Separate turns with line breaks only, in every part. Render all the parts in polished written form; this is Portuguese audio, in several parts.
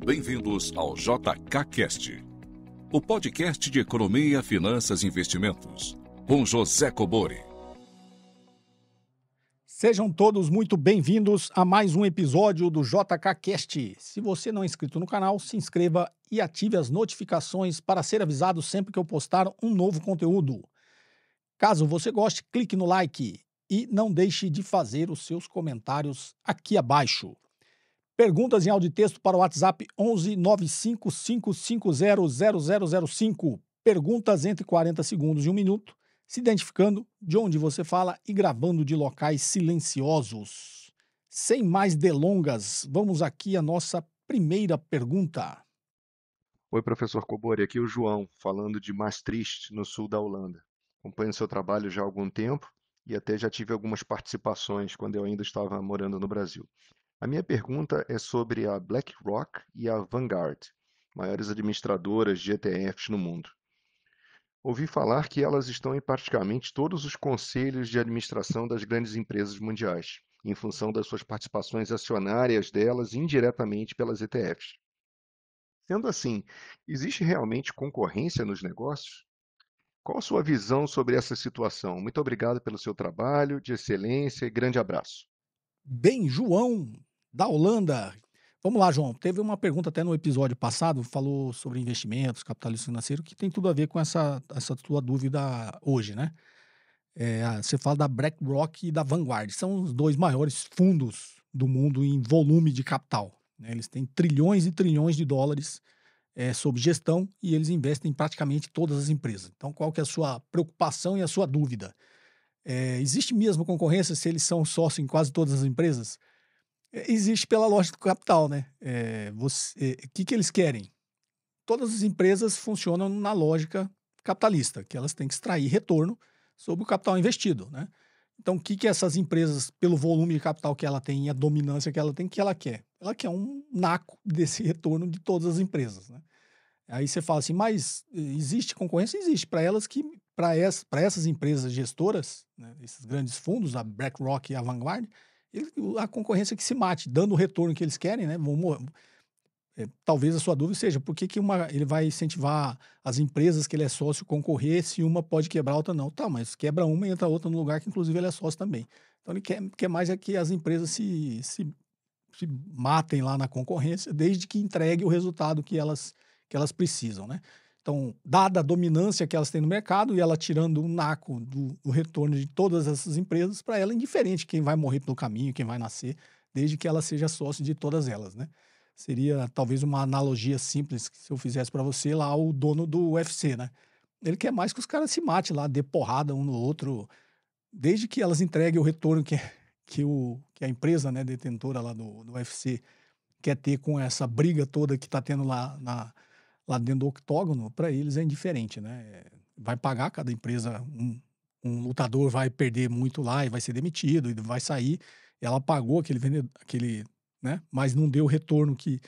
Bem-vindos ao JKCast, o podcast de economia, finanças e investimentos, com José Cobori.
Sejam todos muito bem-vindos a mais um episódio do JKCast. Se você não é inscrito no canal, se inscreva e ative as notificações para ser avisado sempre que eu postar um novo conteúdo. Caso você goste, clique no like e não deixe de fazer os seus comentários aqui abaixo. Perguntas em áudio e texto para o WhatsApp 11 95550 0005. Perguntas entre 40 segundos e 1 minuto, se identificando de onde você fala e gravando de locais silenciosos. Sem mais delongas, vamos aqui à nossa primeira pergunta.
Oi, professor Cobori, aqui é o João, falando de Maastricht, no sul da Holanda. Acompanho seu trabalho já há algum tempo e até já tive algumas participações quando eu ainda estava morando no Brasil. A minha pergunta é sobre a BlackRock e a Vanguard, maiores administradoras de ETFs no mundo. Ouvi falar que elas estão em praticamente todos os conselhos de administração das grandes empresas mundiais, em função das suas participações acionárias delas indiretamente pelas ETFs. Sendo assim, existe realmente concorrência nos negócios? Qual a sua visão sobre essa situação? Muito obrigado pelo seu trabalho, de excelência e grande abraço.
Bem, João, da Holanda. Vamos lá, João. Teve uma pergunta até no episódio passado, falou sobre investimentos, capitalismo financeiro, que tem tudo a ver com essa tua dúvida hoje, né? Você fala da BlackRock e da Vanguard. São os dois maiores fundos do mundo em volume de capital, né? Eles têm trilhões e trilhões de dólares sob gestão e eles investem em praticamente todas as empresas. Então, qual que é a sua preocupação e a sua dúvida? Existe mesmo concorrência se eles são sócios em quase todas as empresas? Existe pela lógica do capital, né? O que eles querem? Todas as empresas funcionam na lógica capitalista, que elas têm que extrair retorno sobre o capital investido, né? Então, o que essas empresas, pelo volume de capital que ela tem e a dominância que ela tem, que ela quer? Ela quer um naco desse retorno de todas as empresas, né? Aí você fala assim, mas existe concorrência? Existe. Para essas empresas gestoras, né, esses grandes fundos, a BlackRock e a Vanguard, a concorrência que se mate, dando o retorno que eles querem, né? Talvez a sua dúvida seja por que ele vai incentivar as empresas que ele é sócio concorrer se uma pode quebrar a outra não. Tá, mas quebra uma e entra outra no lugar que inclusive ele é sócio também. Então ele quer mais é que as empresas se matem lá na concorrência, desde que entregue o resultado que elas precisam, né? Então, dada a dominância que elas têm no mercado e ela tirando um naco do retorno de todas essas empresas, para ela é indiferente quem vai morrer pelo caminho, quem vai nascer, desde que ela seja sócio de todas elas, né? Seria talvez uma analogia simples que se eu fizesse para você lá o dono do UFC, né? Ele quer mais que os caras se matem lá, dê porrada um no outro, desde que elas entreguem o retorno que a empresa, né, detentora lá do UFC quer ter com essa briga toda que está tendo lá dentro do octógono, para eles é indiferente, né? Vai pagar cada empresa, um lutador vai perder muito lá e vai ser demitido e vai sair. Ela pagou aquele, né? Mas não deu o retorno que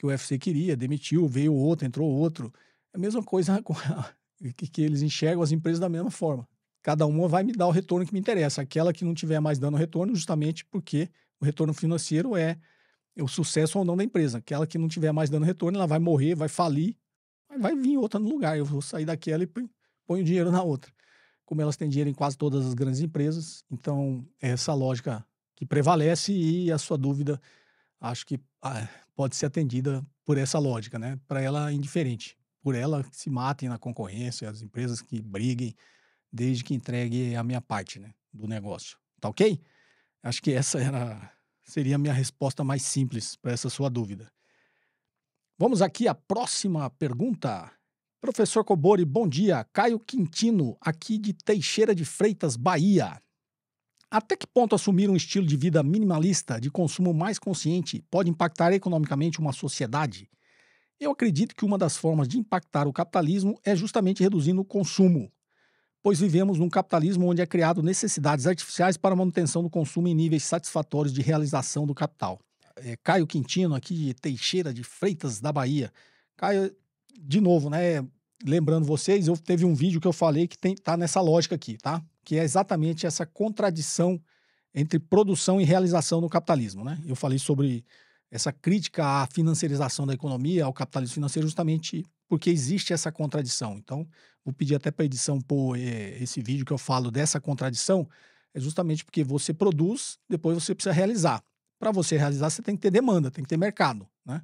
o UFC queria, demitiu, veio outro, entrou outro. É a mesma coisa que eles enxergam as empresas da mesma forma. Cada uma vai me dar o retorno que me interessa. Aquela que não tiver mais dando retorno, justamente porque o retorno financeiro é o sucesso ou não da empresa. Aquela que não tiver mais dando retorno, ela vai morrer, vai falir, vai vir outra no lugar. Eu vou sair daquela e ponho o dinheiro na outra. Como elas têm dinheiro em quase todas as grandes empresas, então é essa lógica que prevalece e a sua dúvida acho que pode ser atendida por essa lógica, né? Para ela é indiferente. Por ela se matem na concorrência, as empresas que briguem, desde que entregue a minha parte, né, do negócio. Tá ok? Acho que seria a minha resposta mais simples para essa sua dúvida. Vamos aqui à próxima pergunta. Professor Cobori, bom dia. Caio Quintino, aqui de Teixeira de Freitas, Bahia. Até que ponto assumir um estilo de vida minimalista, de consumo mais consciente, pode impactar economicamente uma sociedade? Eu acredito que uma das formas de impactar o capitalismo é justamente reduzindo o consumo, pois vivemos num capitalismo onde é criado necessidades artificiais para a manutenção do consumo em níveis satisfatórios de realização do capital. Caio Quintino, aqui de Teixeira de Freitas, da Bahia. Caio, de novo, né? Lembrando vocês, teve um vídeo que eu falei que tá nessa lógica aqui, tá? Que é exatamente essa contradição entre produção e realização no capitalismo, né? Eu falei sobre essa crítica à financiarização da economia, ao capitalismo financeiro, justamente porque existe essa contradição. Então, vou pedir até para a edição pôr esse vídeo que eu falo dessa contradição, é justamente porque você produz, depois você precisa realizar. Para você realizar, você tem que ter demanda, tem que ter mercado, né?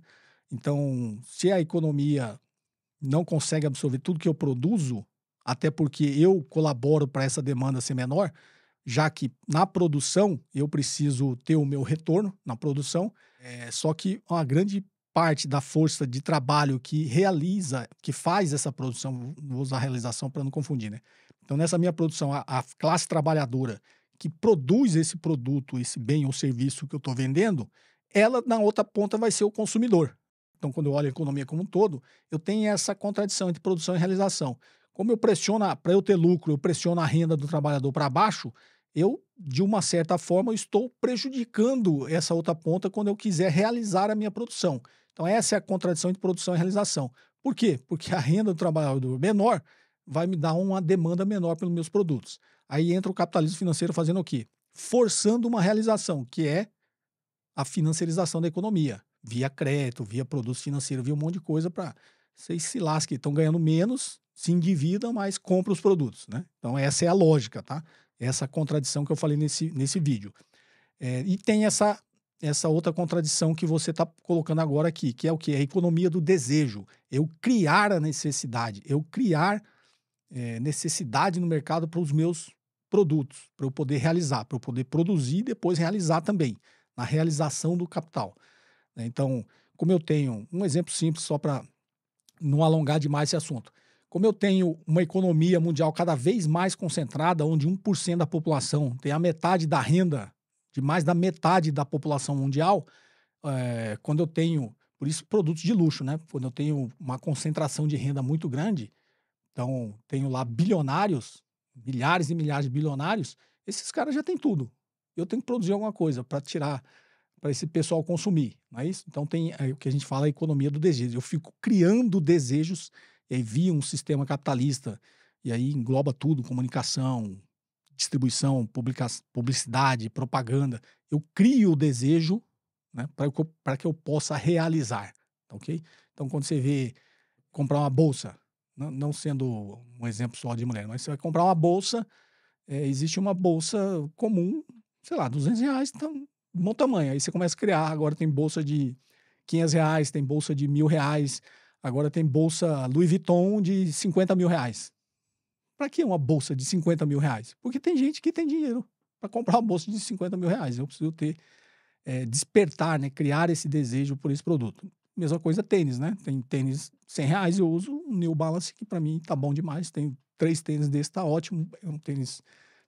Então, se a economia não consegue absorver tudo que eu produzo, até porque eu colaboro para essa demanda ser menor, já que na produção eu preciso ter o meu retorno na produção, só que uma grande parte da força de trabalho que realiza, que faz essa produção, vou usar realização para não confundir, né? Então, nessa minha produção, a classe trabalhadora que produz esse produto, esse bem ou serviço que eu estou vendendo, ela, na outra ponta, vai ser o consumidor. Então, quando eu olho a economia como um todo, eu tenho essa contradição entre produção e realização. Como eu pressiono, para eu ter lucro, eu pressiono a renda do trabalhador para baixo, eu, de uma certa forma, estou prejudicando essa outra ponta quando eu quiser realizar a minha produção. Então, essa é a contradição entre produção e realização. Por quê? Porque a renda do trabalhador menor vai me dar uma demanda menor pelos meus produtos. Aí entra o capitalismo financeiro fazendo o quê? Forçando uma realização, que é a financiarização da economia, via crédito, via produtos financeiros, via um monte de coisa para vocês se lasquem, estão ganhando menos, se endividam, mas compram os produtos, né? Então essa é a lógica, tá? Essa contradição que eu falei nesse vídeo. E tem essa outra contradição que você está colocando agora aqui, que é o quê? A economia do desejo. Eu criar a necessidade, eu criar necessidade no mercado para os meus produtos, para eu poder realizar, para eu poder produzir e depois realizar também, na realização do capital. Então, como eu tenho, um exemplo simples só para não alongar demais esse assunto, como eu tenho uma economia mundial cada vez mais concentrada, onde 1% da população tem a metade da renda de mais da metade da população mundial, quando eu tenho, por isso produtos de luxo, né? Quando eu tenho uma concentração de renda muito grande, então tenho lá bilionários, milhares e milhares de bilionários, esses caras já têm tudo. Eu tenho que produzir alguma coisa para tirar, para esse pessoal consumir, não é isso? Então tem o que a gente fala, a economia do desejo. Eu fico criando desejos, e aí via um sistema capitalista, e aí engloba tudo, comunicação, distribuição, publicidade, propaganda. Eu crio o desejo, né, para que eu possa realizar, tá ok? Então quando você vê comprar uma bolsa, não sendo um exemplo só de mulher, mas você vai comprar uma bolsa, existe uma bolsa comum, sei lá, R$ 200, então, bom tamanho. Aí você começa a criar, agora tem bolsa de R$ 500, tem bolsa de R$ 1.000, agora tem bolsa Louis Vuitton de R$ 50.000. Para que uma bolsa de R$ 50.000? Porque tem gente que tem dinheiro para comprar uma bolsa de R$ 50.000. Eu preciso ter, despertar, né, criar esse desejo por esse produto. Mesma coisa tênis, né? Tem tênis R$ 100, eu uso um New Balance que para mim tá bom demais. Tenho 3 tênis desse, tá ótimo. É um tênis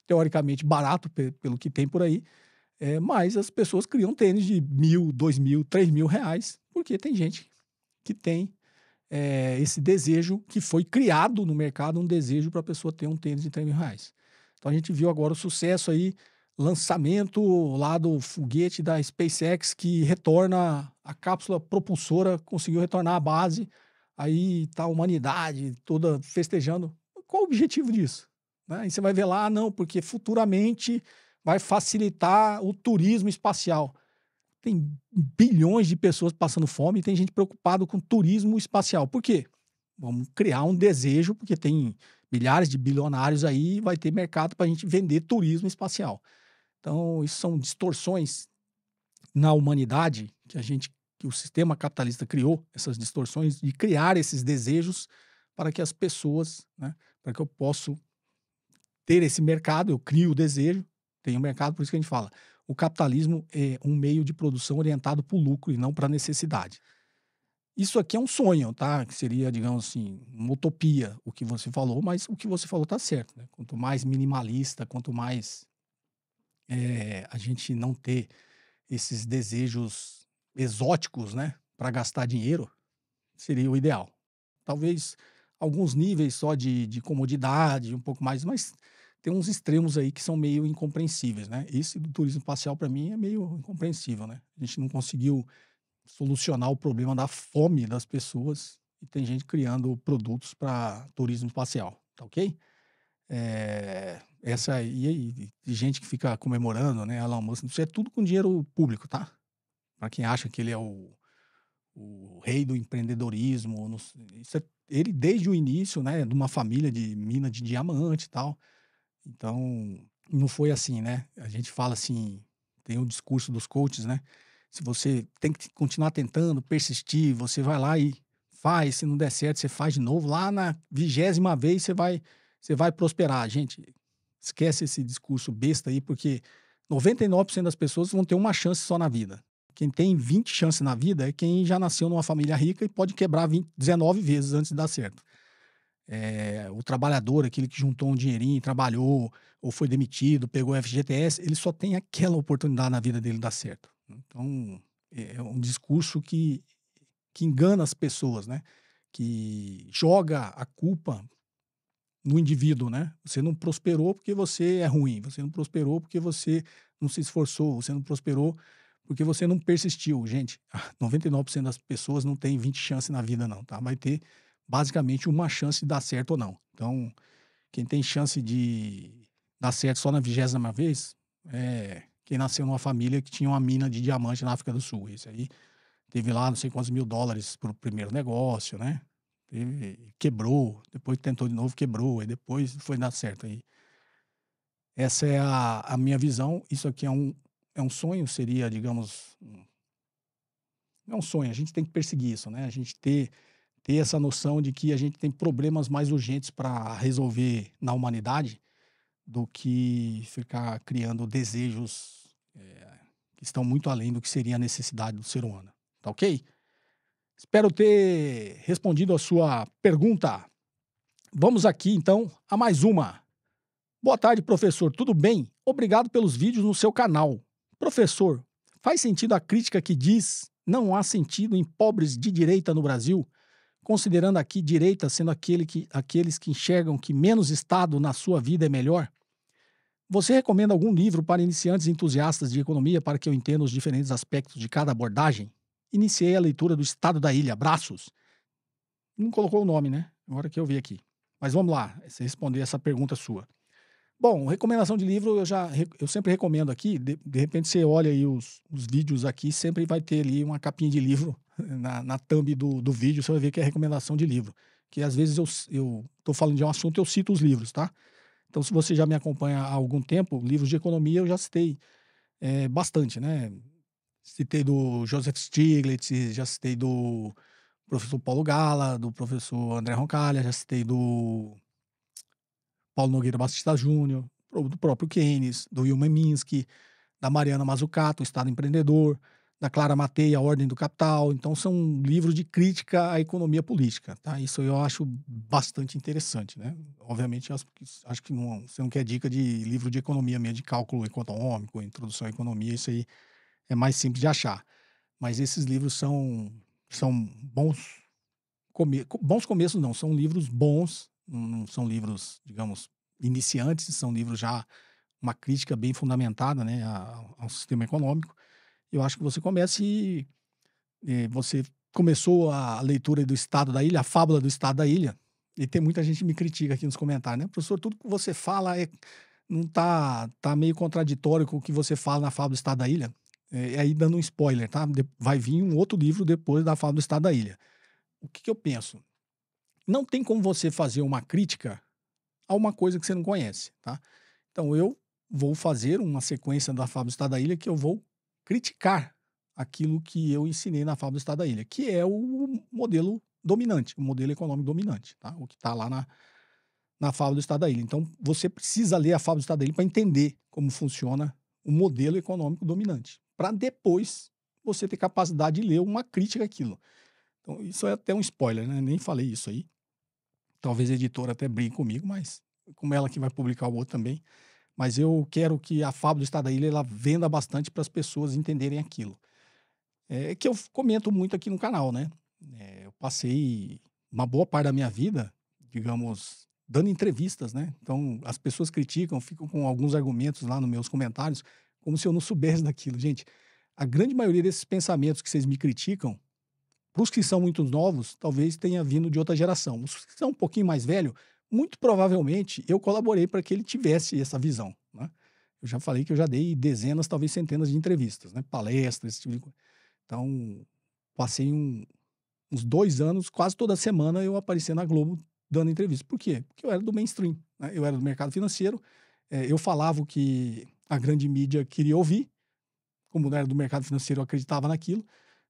teoricamente barato pelo que tem por aí. Mas as pessoas criam tênis de R$ 1.000, R$ 2.000, R$ 3.000, porque tem gente que tem esse desejo que foi criado no mercado, um desejo para a pessoa ter um tênis de R$ 3.000. Então a gente viu agora o sucesso aí, lançamento lá do foguete da SpaceX que retorna a cápsula propulsora, conseguiu retornar à base, aí tá a humanidade toda festejando. Qual o objetivo disso? Né? Aí você vai ver lá, não, porque futuramente vai facilitar o turismo espacial. Tem bilhões de pessoas passando fome e tem gente preocupada com turismo espacial. Por quê? Vamos criar um desejo, porque tem milhares de bilionários aí e vai ter mercado para a gente vender turismo espacial. Então, isso são distorções na humanidade que o sistema capitalista criou, essas distorções de criar esses desejos para que as pessoas, né, para que eu possa ter esse mercado, eu crio o desejo, tenho mercado, por isso que a gente fala, o capitalismo é um meio de produção orientado para o lucro e não para a necessidade. Isso aqui é um sonho, tá? Que seria, digamos assim, uma utopia, o que você falou, mas o que você falou tá certo, né? Quanto mais minimalista, quanto mais a gente não ter esses desejos exóticos, né? Para gastar dinheiro, seria o ideal. Talvez alguns níveis só de comodidade, um pouco mais, mas tem uns extremos aí que são meio incompreensíveis, né? Esse do turismo espacial, para mim, é meio incompreensível, né? A gente não conseguiu solucionar o problema da fome das pessoas e tem gente criando produtos para turismo espacial, tá ok? Essa aí, gente que fica comemorando, né? Elon Musk, isso é tudo com dinheiro público, tá? para quem acha que ele é o rei do empreendedorismo, ele desde o início, né, de uma família de mina de diamante e tal. Então, não foi assim, né? A gente fala assim, tem o discurso dos coaches, né? Se você tem que continuar tentando, persistir, você vai lá e faz, se não der certo, você faz de novo. Lá na 20ª vez você vai prosperar. Gente, esquece esse discurso besta aí, porque 99% das pessoas vão ter uma chance só na vida. Quem tem 20 chances na vida é quem já nasceu numa família rica e pode quebrar 19 vezes antes de dar certo. O trabalhador, aquele que juntou um dinheirinho, trabalhou, ou foi demitido, pegou FGTS, ele só tem aquela oportunidade na vida dele dar certo. Então, é um discurso que engana as pessoas, né? Que joga a culpa no indivíduo, né? Você não prosperou porque você é ruim, você não prosperou porque você não se esforçou, você não prosperou porque você não persistiu. Gente, 99% das pessoas não tem 20 chances na vida não, tá? Vai ter basicamente uma chance de dar certo ou não. Então, quem tem chance de dar certo só na 20ª vez é quem nasceu numa família que tinha uma mina de diamante na África do Sul. Esse aí teve lá não sei quantos mil dólares pro primeiro negócio, né? Quebrou, depois tentou de novo, quebrou, e depois foi dar certo. Aí, essa é a minha visão. Isso aqui é um sonho, seria, digamos, é um sonho. A gente tem que perseguir isso, né? A gente ter essa noção de que a gente tem problemas mais urgentes para resolver na humanidade do que ficar criando desejos que estão muito além do que seria a necessidade do ser humano. Tá ok? Espero ter respondido a sua pergunta. Vamos aqui, então, a mais uma. Boa tarde, professor. Tudo bem? Obrigado pelos vídeos no seu canal. Professor, faz sentido a crítica que diz não há sentido em pobres de direita no Brasil? Considerando aqui direita sendo aqueles que enxergam que menos Estado na sua vida é melhor? Você recomenda algum livro para iniciantes entusiastas de economia para que eu entenda os diferentes aspectos de cada abordagem? Iniciei a leitura do Estado da Ilha. Abraços. Não colocou o nome, né? Agora que eu vi aqui. Mas vamos lá, você responder essa pergunta sua. Bom, recomendação de livro eu sempre recomendo aqui. De repente você olha aí os vídeos aqui, sempre vai ter ali uma capinha de livro na thumb do vídeo, você vai ver que é recomendação de livro. Que às vezes eu tô falando de um assunto, eu cito os livros, tá? Então, se você já me acompanha há algum tempo, livros de economia eu já citei bastante, né? Citei do Joseph Stiglitz, já citei do professor Paulo Gala, do professor André Roncalha, já citei do Paulo Nogueira Batista Júnior, do próprio Keynes, do Wilhelm Minsky, da Mariana Mazzucato, O Estado Empreendedor, da Clara Matei, A Ordem do Capital. Então, são livros de crítica à economia política, tá? Isso eu acho bastante interessante, né? Obviamente, acho que você não quer dica de livro de economia mesmo, de cálculo econômico, introdução à economia, isso aí é mais simples de achar. Mas esses livros são bons começos, não, são livros bons, não são livros, digamos, iniciantes, são livros já uma crítica bem fundamentada, né, ao sistema econômico. Eu acho que você comece e você começou a leitura do Estado da Ilha, a fábula do Estado da Ilha, e tem muita gente que me critica aqui nos comentários, né? Professor, tudo que você fala não tá meio contraditório com o que você fala na fábula do Estado da Ilha. Aí dando um spoiler, tá? Vai vir um outro livro depois da fábula do Estado da Ilha. O que eu penso? Não tem como você fazer uma crítica a uma coisa que você não conhece, tá? Então eu vou fazer uma sequência da fábula do Estado da Ilha que eu vou criticar aquilo que eu ensinei na fábula do Estado da Ilha, que é o modelo dominante, o modelo econômico dominante, tá? O que está lá na fábula do Estado da Ilha. Então você precisa ler a fábula do Estado da Ilha para entender como funciona o modelo econômico dominante, para depois você ter capacidade de ler uma crítica àquilo. Então, isso é até um spoiler, né? Nem falei isso aí. Talvez a editora até brigue comigo, mas como ela que vai publicar o outro também. Mas eu quero que a fábula do Estado da Ilha ela venda bastante para as pessoas entenderem aquilo. É que eu comento muito aqui no canal, né? Eu passei uma boa parte da minha vida, digamos, dando entrevistas, né? Então, as pessoas criticam, ficam com alguns argumentos lá nos meus comentários, como se eu não soubesse daquilo. Gente, a grande maioria desses pensamentos que vocês me criticam, para os que são muito novos, talvez tenha vindo de outra geração. Os que são um pouquinho mais velhos, muito provavelmente eu colaborei para que ele tivesse essa visão, né? Eu já falei que eu já dei dezenas, talvez centenas de entrevistas, né? Palestras, esse tipo de coisa. Então, passei uns 2 anos, quase toda semana eu aparecia na Globo dando entrevista. Por quê? Porque eu era do mainstream, né? Eu era do mercado financeiro, eu falava o que a grande mídia queria ouvir, como eu era do mercado financeiro, eu acreditava naquilo.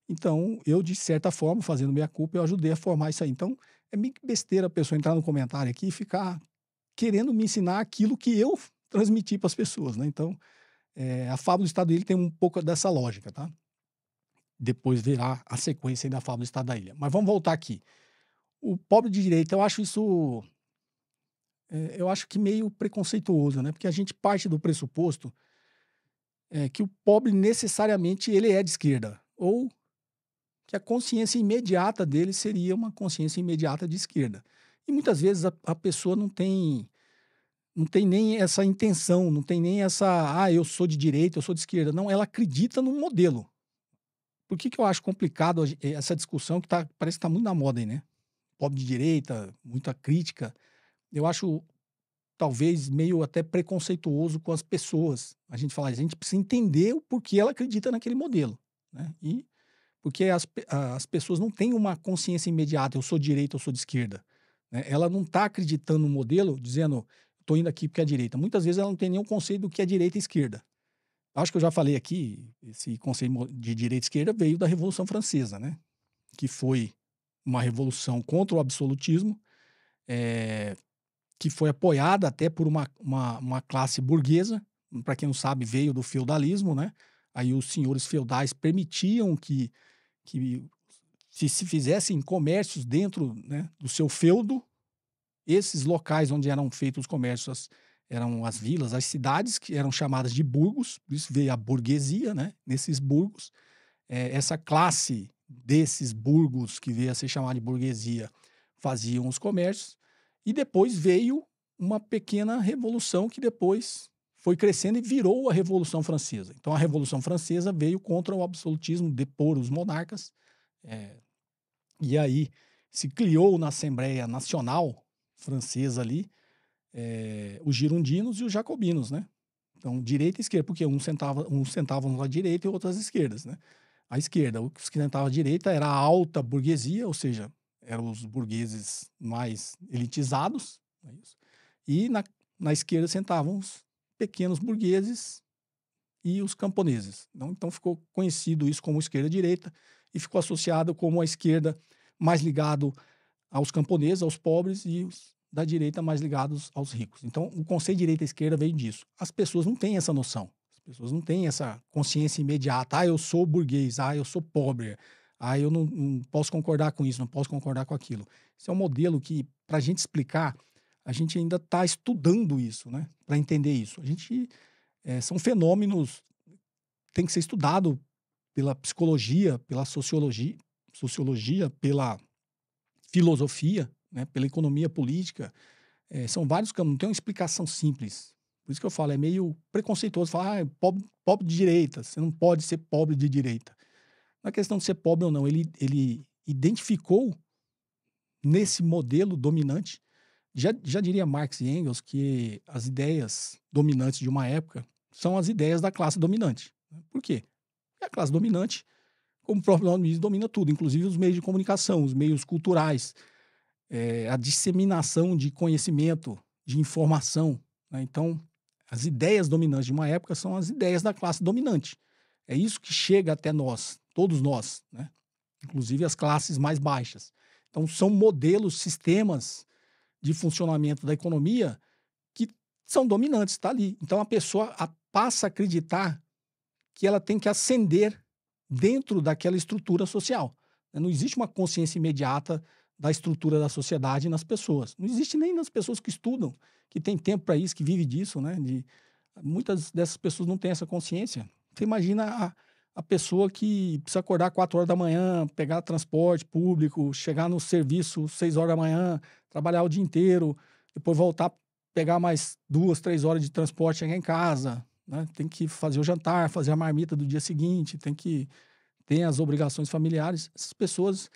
Então, eu, de certa forma, fazendo minha culpa, eu ajudei a formar isso aí. Então, é meio que besteira a pessoa entrar no comentário aqui e ficar querendo me ensinar aquilo que eu transmiti para as pessoas, né? Então, a Fábula do Estado da Ilha tem um pouco dessa lógica, tá? Depois virá a sequência aí da Fábula do Estado da Ilha. Mas vamos voltar aqui. O pobre de direita, eu acho isso... eu acho que meio preconceituoso, né? Porque a gente parte do pressuposto que o pobre necessariamente ele é de esquerda. Ou que a consciência imediata dele seria uma consciência imediata de esquerda. E muitas vezes a pessoa não tem nem essa intenção, não tem nem essa, eu sou de direita, eu sou de esquerda. Não, ela acredita num modelo. Por que eu acho complicado essa discussão que parece que está muito na moda aí, né? Pobre de direita, muita crítica. Eu acho, talvez, meio até preconceituoso com as pessoas. A gente fala, a gente precisa entender o porquê ela acredita naquele modelo, né? E porque as pessoas não têm uma consciência imediata, eu sou de direita, eu sou de esquerda, né? Ela não está acreditando no modelo, dizendo, estou indo aqui porque é direita. Muitas vezes ela não tem nenhum conceito do que é direita e esquerda. Acho que eu já falei aqui, esse conceito de direita e esquerda veio da Revolução Francesa, né? Que foi uma revolução contra o absolutismo, que foi apoiada até por uma classe burguesa, para quem não sabe, veio do feudalismo, né? Aí os senhores feudais permitiam que se fizessem comércios dentro, né, do seu feudo. Esses locais onde eram feitos os comércios eram as vilas, as cidades, que eram chamadas de burgos, por isso veio a burguesia, né? Nesses burgos, essa classe desses burgos, que veio a ser chamada de burguesia, faziam os comércios, e depois veio uma pequena revolução que depois foi crescendo e virou a Revolução Francesa. Então, a Revolução Francesa veio contra o absolutismo, depor os monarcas, e aí se criou na Assembleia Nacional Francesa ali os girondinos e os jacobinos, né? Então, direita e esquerda, porque uns sentavam à direita e outros às esquerdas, né? A esquerda, os que sentavam à direita era a alta burguesia, ou seja, eram os burgueses mais elitizados, é isso? E na esquerda sentavam os pequenos burgueses e os camponeses. Então ficou conhecido isso como esquerda-direita e ficou associado como a esquerda mais ligado aos camponeses, aos pobres, e os da direita mais ligados aos ricos. Então, o conceito de direita e esquerda veio disso. As pessoas não têm essa noção. As pessoas não têm essa consciência imediata. Eu sou burguês. Eu sou pobre. Eu não posso concordar com isso, não posso concordar com aquilo. Esse é um modelo que, para a gente explicar, a gente ainda está estudando isso, né? Para entender isso. São fenômenos que tem que ser estudado pela psicologia, pela sociologia, pela filosofia, né, pela economia política. São vários campos, não tem uma explicação simples. Por isso que eu falo, é meio preconceituoso falar, pobre de direita, você não pode ser pobre de direita. Não é questão de ser pobre ou não, ele identificou nesse modelo dominante, já diria Marx e Engels que as ideias dominantes de uma época são as ideias da classe dominante. Por quê? Porque a classe dominante, como o próprio nome diz, domina tudo, inclusive os meios de comunicação, os meios culturais, a disseminação de conhecimento, de informação, né? Então, as ideias dominantes de uma época são as ideias da classe dominante. É isso que chega até nós, todos nós, né? Inclusive as classes mais baixas. Então, são modelos, sistemas de funcionamento da economia que são dominantes, está ali. Então, a pessoa passa a acreditar que ela tem que ascender dentro daquela estrutura social. Não existe uma consciência imediata da estrutura da sociedade nas pessoas. Não existe nem nas pessoas que estudam, que têm tempo para isso, que vivem disso, né? Muitas dessas pessoas não têm essa consciência. Você imagina a pessoa que precisa acordar 4 horas da manhã, pegar transporte público, chegar no serviço 6 horas da manhã, trabalhar o dia inteiro, depois voltar, pegar mais 2, 3 horas de transporte, chegar em casa, né? Tem que fazer o jantar, fazer a marmita do dia seguinte, tem as obrigações familiares. Essas pessoas,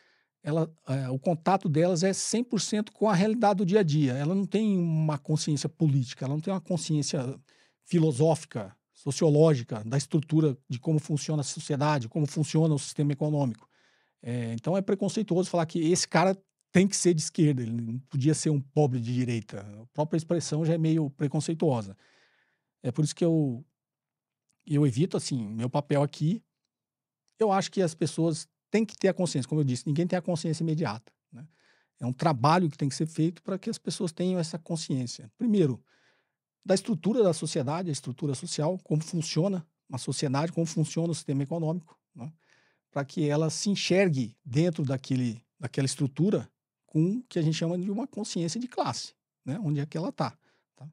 o contato delas é 100% com a realidade do dia a dia. Ela não tem uma consciência política, ela não tem uma consciência filosófica sociológica da estrutura de como funciona a sociedade, como funciona o sistema econômico. Então é preconceituoso falar que esse cara tem que ser de esquerda, ele não podia ser um pobre de direita. A própria expressão já é meio preconceituosa. É por isso que eu evito, assim, meu papel aqui. Eu acho que as pessoas têm que ter a consciência, como eu disse, ninguém tem a consciência imediata, né? É um trabalho que tem que ser feito para que as pessoas tenham essa consciência. Primeiro, da estrutura da sociedade, a estrutura social, como funciona uma sociedade, como funciona o sistema econômico, né? Para que ela se enxergue dentro daquela estrutura com o que a gente chama de uma consciência de classe, né? Onde é que ela está. Tá?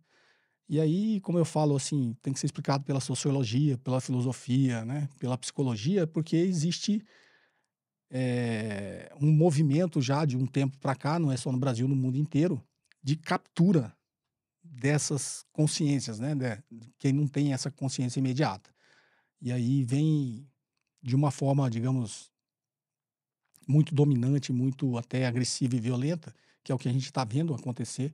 E aí, como eu falo, assim, tem que ser explicado pela sociologia, pela filosofia, né? Pela psicologia, porque existe um movimento já de um tempo para cá, não é só no Brasil, no mundo inteiro, de captura dessas consciências, né? De quem não tem essa consciência imediata. E aí vem de uma forma, digamos, muito dominante, muito até agressiva e violenta, que é o que a gente está vendo acontecer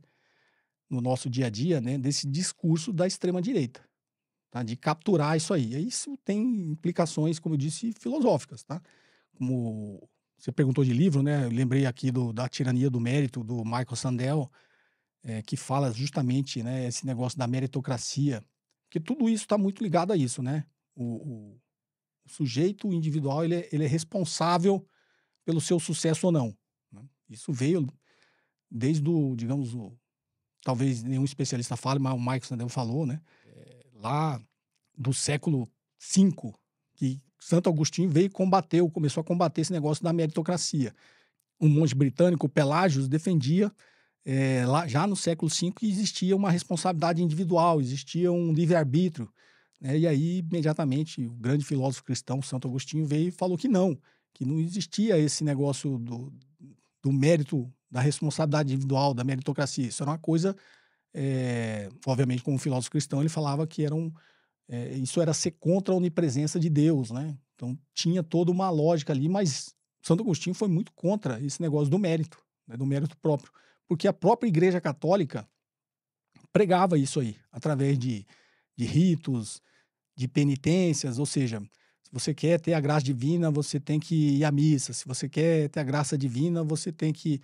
no nosso dia a dia, né? Desse discurso da extrema-direita, tá? De capturar isso aí. E isso tem implicações, como eu disse, filosóficas, tá? Como você perguntou de livro, né? Eu lembrei aqui da Tirania do Mérito, do Michael Sandel, que fala justamente, né, esse negócio da meritocracia, porque tudo isso está muito ligado a isso, né? O sujeito individual, ele é responsável pelo seu sucesso ou não, né? Isso veio desde digamos, talvez nenhum especialista fale, mas o Michael Sandel falou, né? Lá do século V, que Santo Agostinho começou a combater esse negócio da meritocracia. Um monge britânico, Pelágios, defendia lá já no século V que existia uma responsabilidade individual, existia um livre-arbítrio, né? E aí, imediatamente, o grande filósofo cristão, Santo Agostinho, veio e falou que não existia esse negócio do mérito, da responsabilidade individual, da meritocracia. Isso era uma coisa, obviamente, como filósofo cristão, ele falava que isso era ser contra a onipresença de Deus, né? Então, tinha toda uma lógica ali, mas Santo Agostinho foi muito contra esse negócio do mérito, né, do mérito próprio, porque a própria Igreja Católica pregava isso aí, através de ritos, de penitências, ou seja, se você quer ter a graça divina, você tem que ir à missa, se você quer ter a graça divina, você tem que...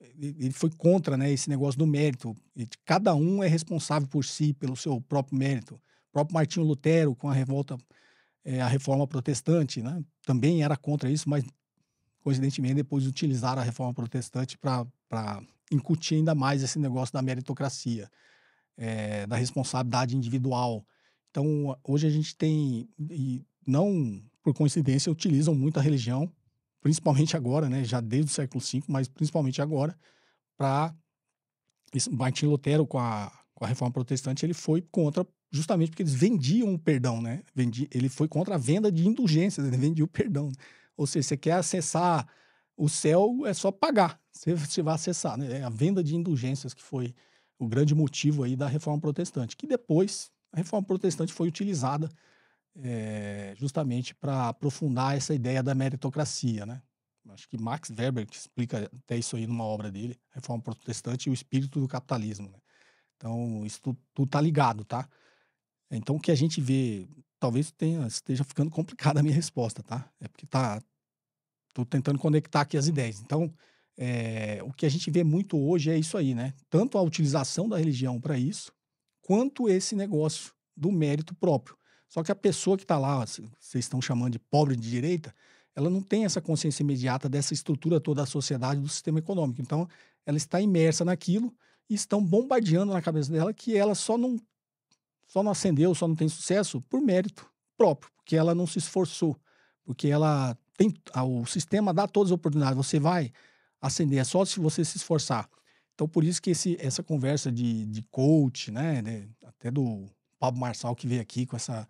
Ele foi contra, né, esse negócio do mérito, cada um é responsável por si, pelo seu próprio mérito. O próprio Martinho Lutero, com a Reforma Protestante, né, também era contra isso, mas coincidentemente depois utilizaram a Reforma Protestante para incutir ainda mais esse negócio da meritocracia, da responsabilidade individual. Então, hoje a gente tem, e não por coincidência, utilizam muito a religião, principalmente agora, né, já desde o século V, mas principalmente agora, para... Martin Lutero, com a Reforma Protestante, ele foi contra, justamente porque eles vendiam o perdão, né? Ele foi contra a venda de indulgências, ele vendia o perdão. Ou seja, você quer acessar o céu, é só pagar, você vai acessar, né? É a venda de indulgências que foi o grande motivo aí da Reforma Protestante, que depois a Reforma Protestante foi utilizada justamente para aprofundar essa ideia da meritocracia, né? Acho que Max Weber que explica até isso aí numa obra dele, Reforma Protestante e o Espírito do Capitalismo, né? Então, isso tudo tá ligado, tá? Então, o que a gente vê, talvez esteja ficando complicada a minha resposta, tá? É porque tô tentando conectar aqui as ideias. Então, o que a gente vê muito hoje é isso aí, né? Tanto a utilização da religião para isso, quanto esse negócio do mérito próprio. Só que a pessoa que está lá, vocês estão chamando de pobre de direita, ela não tem essa consciência imediata dessa estrutura toda da sociedade, do sistema econômico. Então, ela está imersa naquilo e estão bombardeando na cabeça dela que ela só não ascendeu, só não tem sucesso por mérito próprio, porque ela não se esforçou, porque ela tem... O sistema dá todas as oportunidades, você vai ascender, é só se você se esforçar. Então, por isso que essa conversa de coach, né, até do Pablo Marçal que veio aqui com essa...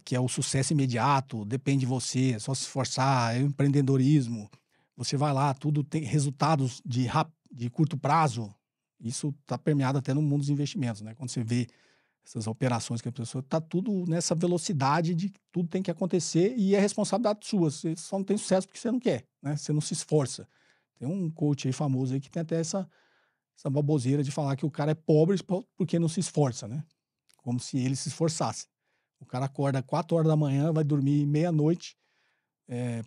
que é o sucesso imediato, depende de você, é só se esforçar, é o empreendedorismo. Você vai lá, tudo tem resultados de curto prazo. Isso está permeado até no mundo dos investimentos, né? Quando você vê essas operações que a pessoa... Está tudo nessa velocidade de que tudo tem que acontecer e é responsabilidade sua. Você só não tem sucesso porque você não quer, né? Você não se esforça. Tem um coach aí famoso aí que tem até essa baboseira de falar que o cara é pobre porque não se esforça, né? Como se ele se esforçasse. O cara acorda 4 horas da manhã, vai dormir meia-noite,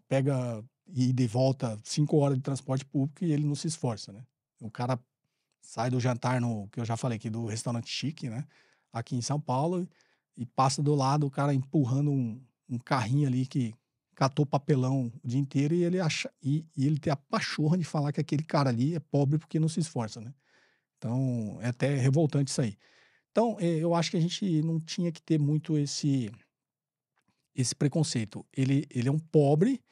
pega e de volta 5 horas de transporte público e ele não se esforça, né? O cara sai do jantar que eu já falei aqui, do restaurante chique, né? Aqui em São Paulo, e passa do lado o cara empurrando um carrinho ali que catou papelão o dia inteiro e ele ele tem a pachorra de falar que aquele cara ali é pobre porque não se esforça, né? Então, é até revoltante isso aí. Então, eu acho que a gente não tinha que ter muito esse preconceito. Ele é um pobre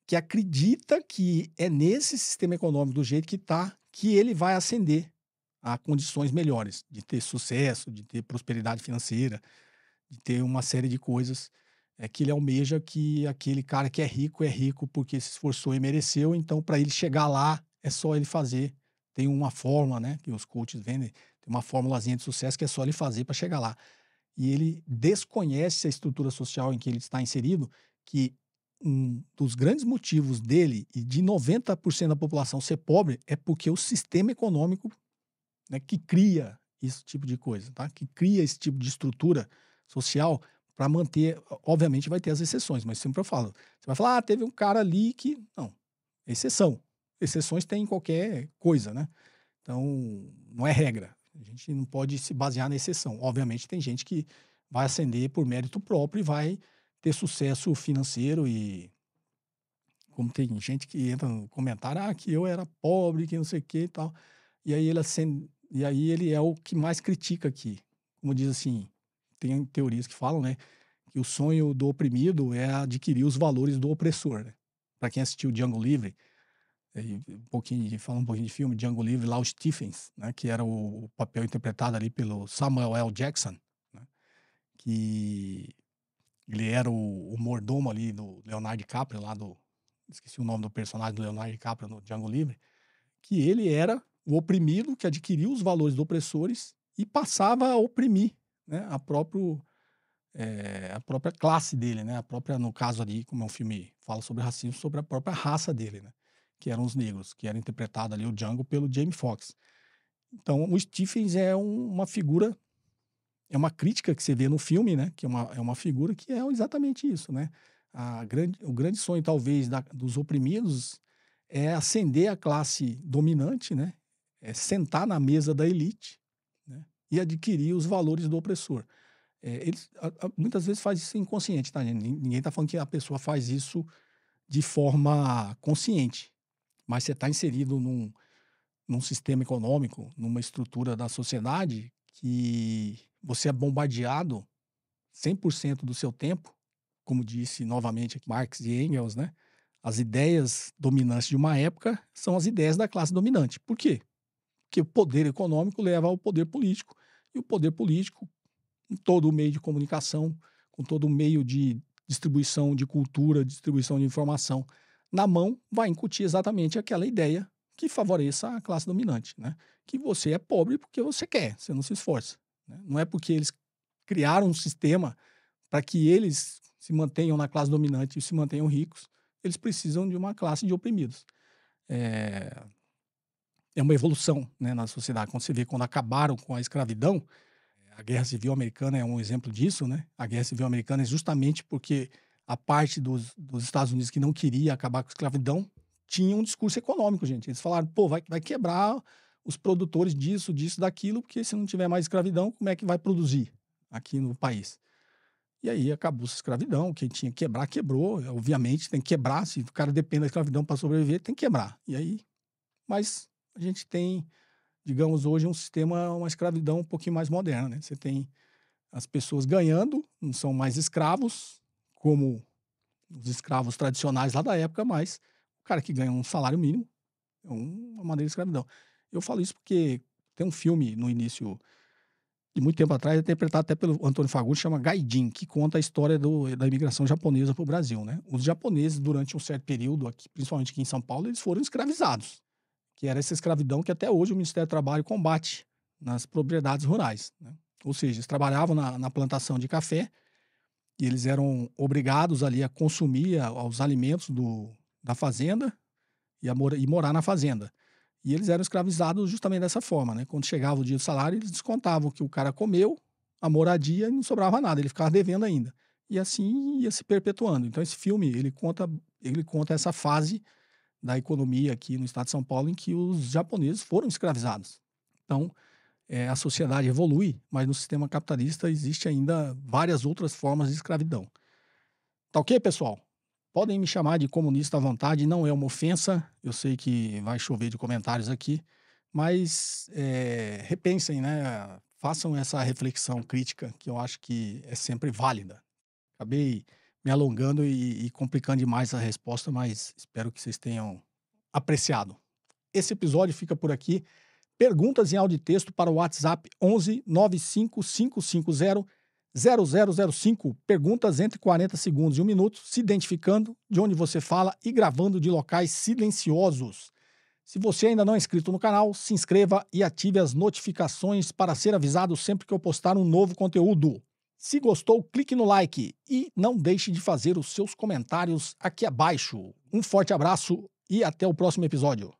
que acredita que é nesse sistema econômico, do jeito que está, que ele vai ascender a condições melhores, de ter sucesso, de ter prosperidade financeira, de ter uma série de coisas, que ele almeja, que aquele cara que é rico porque se esforçou e mereceu, então para ele chegar lá é só ele fazer. Tem uma fórmula, né, que os coaches vendem, tem uma formulazinha de sucesso que é só ele fazer para chegar lá. E ele desconhece a estrutura social em que ele está inserido, que um dos grandes motivos dele e de 90% da população ser pobre é porque o sistema econômico, né, que cria esse tipo de coisa, tá? Que cria esse tipo de estrutura social para manter. Obviamente vai ter as exceções, mas sempre eu falo. Você vai falar, teve um cara ali que. Não, exceção. Exceções tem em qualquer coisa, né? Então, não é regra. A gente não pode se basear na exceção. Obviamente, tem gente que vai ascender por mérito próprio e vai ter sucesso financeiro e. Como tem gente que entra no comentário, que eu era pobre, que não sei o que e tal. E aí ele é o que mais critica aqui. Como diz assim, tem teorias que falam, né, que o sonho do oprimido é adquirir os valores do opressor, né? Para quem assistiu Django Livre, fala um pouquinho de filme, Django Livre, lá o Stephens, né, que era o papel interpretado ali pelo Samuel L. Jackson, né, que ele era o mordomo ali do Leonardo DiCaprio, esqueci o nome do personagem do Leonardo DiCaprio no Django Livre, que ele era o oprimido que adquiriu os valores dos opressores e passava a oprimir, né, a própria classe dele, né, no caso ali, como é um filme fala sobre racismo, sobre a própria raça dele, né, que eram os negros, que era interpretado ali o Django pelo Jamie Foxx. Então, o Stephens é uma figura, é uma crítica que você vê no filme, né, que é uma figura que é exatamente isso, né, o grande sonho, talvez, dos oprimidos é ascender a classe dominante, né, é sentar na mesa da elite, né, e adquirir os valores do opressor. Eles muitas vezes faz isso inconsciente, tá, gente? Ninguém está falando que a pessoa faz isso de forma consciente, mas você está inserido num sistema econômico, numa estrutura da sociedade que você é bombardeado 100% do seu tempo, como disse novamente aqui Marx e Engels, né? As ideias dominantes de uma época são as ideias da classe dominante. Por quê? Porque o poder econômico leva ao poder político, e o poder político, com todo o meio de comunicação, com todo o meio de distribuição de cultura, distribuição de informação na mão, vai incutir exatamente aquela ideia que favoreça a classe dominante, né? Que você é pobre porque você quer, você não se esforça, né? Não é porque eles criaram um sistema para que eles se mantenham na classe dominante e se mantenham ricos, eles precisam de uma classe de oprimidos. É uma evolução, né, na sociedade. Quando você vê, quando acabaram com a escravidão, a Guerra Civil Americana é um exemplo disso, né? A Guerra Civil Americana é justamente porque a parte dos Estados Unidos que não queria acabar com a escravidão tinha um discurso econômico, gente. Eles falaram, pô, vai quebrar os produtores disso, daquilo, porque se não tiver mais escravidão, como é que vai produzir aqui no país? E aí acabou a escravidão, quem tinha que quebrar, quebrou. Obviamente tem que quebrar, se o cara depende da escravidão para sobreviver, tem que quebrar. E aí, mas a gente tem, digamos, hoje um sistema, uma escravidão um pouquinho mais moderna, né? Você tem as pessoas ganhando, não são mais escravos, como os escravos tradicionais lá da época, mas o cara que ganha um salário mínimo é uma maneira de escravidão. Eu falo isso porque tem um filme no início de muito tempo atrás, interpretado até pelo Antônio Fagundes, chama Gaidin, que conta a história da imigração japonesa para o Brasil, né? Os japoneses, durante um certo período, aqui, principalmente aqui em São Paulo, eles foram escravizados, que era essa escravidão que até hoje o Ministério do Trabalho combate nas propriedades rurais, né? Ou seja, eles trabalhavam na plantação de café e eles eram obrigados ali a consumir os alimentos da fazenda e morar na fazenda. E eles eram escravizados justamente dessa forma, né? Quando chegava o dia do salário, eles descontavam o que o cara comeu, a moradia e não sobrava nada, ele ficava devendo ainda. E assim ia se perpetuando. Então esse filme, ele conta essa fase da economia aqui no estado de São Paulo em que os japoneses foram escravizados. Então, a sociedade evolui, mas no sistema capitalista existe ainda várias outras formas de escravidão. Tá ok, pessoal? Podem me chamar de comunista à vontade, não é uma ofensa. Eu sei que vai chover de comentários aqui, mas repensem, né? Façam essa reflexão crítica, que eu acho que é sempre válida. Acabei me alongando e complicando demais a resposta, mas espero que vocês tenham apreciado. Esse episódio fica por aqui. Perguntas em áudio e texto para o WhatsApp 11 95550 0005. Perguntas entre 40 segundos e 1 minuto, se identificando de onde você fala e gravando de locais silenciosos. Se você ainda não é inscrito no canal, se inscreva e ative as notificações para ser avisado sempre que eu postar um novo conteúdo. Se gostou, clique no like e não deixe de fazer os seus comentários aqui abaixo. Um forte abraço e até o próximo episódio.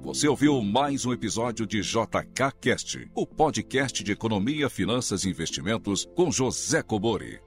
Você ouviu mais um episódio de JK Cast, o podcast de economia, finanças e investimentos com José Cobori.